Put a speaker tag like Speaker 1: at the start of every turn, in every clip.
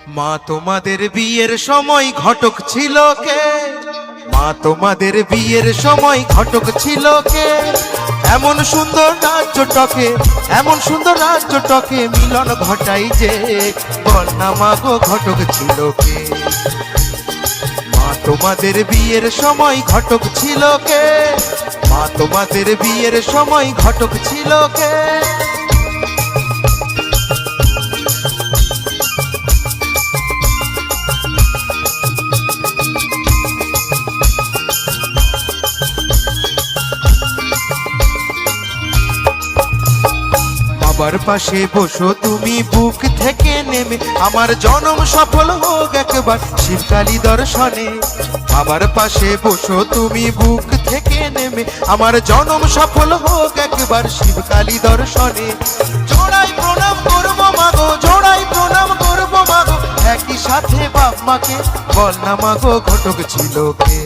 Speaker 1: মা তোমাদের বিয়ের সময় ঘটক ছিল কে? মা তোমাদের বিয়ের সময় ঘটক ছিল কে? এমন সুন্দর রাজ্যটকে, এমন সুন্দর রাজ্যটকে মিলন ঘটাই যে, বল না মা গো ঘটক ছিল কে? মা তোমাদের বিয়ের সময় ঘটক ছিল কে? মা তোমাদের বিয়ের সময় ঘটক ছিল কে? বাবার পাশে বসো তুমি বুক থেকে নেমে, আমার জনম সফল হোক একবার শিবকালী দর্শনে। বাবার পাশে বসো তুমি বুক থেকে নেমে, আমার জনম সফল হোক একবার শিবকালী দর্শনে। জোড়াই প্রণাম করবো মাগো, জোড়াই প্রণাম করবো মাগো, একই সাথে বাপ মাকে বল না মাগো ঘটক ছিল কে?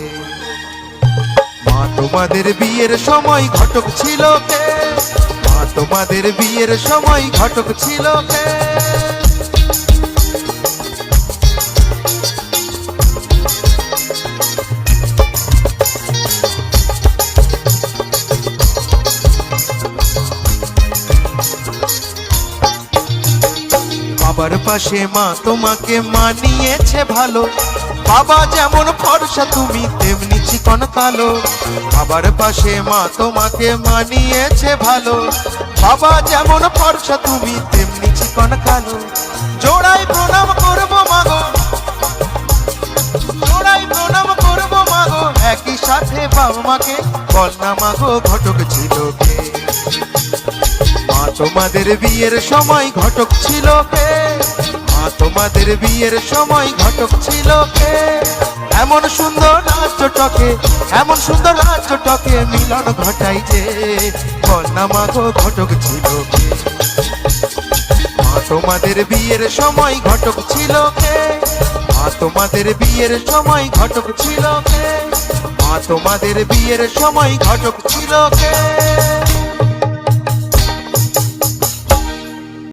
Speaker 1: মা তোমাদের বিয়ের সময় ঘটক ছিল কে? মা তোমাদের বিয়ের সময় ঘটক ছিল কে? বাবার পাশে মা তোমাকে মানিয়েছে ভালো, বাবা যেমন ফর্সা তুমি তেমনি চিকন কালো। বাবার পাশে মা তোমাকে মানিয়েছে ভালো, বাবা যেমন ফর্সা তুমি তেমনি চিকন কালো। জোড়াই প্রণাম করবো মাগো, জোড়াই প্রণাম করবো মাগো, একই সাথে বাবা মাকে বল না মাগো ঘটক ছিল কে? মা তোমাদের বিয়ের সময় ঘটক ছিল কে? মা তোমাদের বিয়ের সময় ঘটক ছিল কে? এমন সুন্দর রাজ্যটকে, এমন সুন্দর রাজ্যটকে মিলন ঘটাই যে, বল না মাগো ঘটক ছিল কে? মা তোমাদের বিয়ের সময় ঘটক ছিল কে? মা তোমাদের বিয়ের সময় ঘটক ছিল কে? মা তোমাদের বিয়ের সময় ঘটক ছিল কে?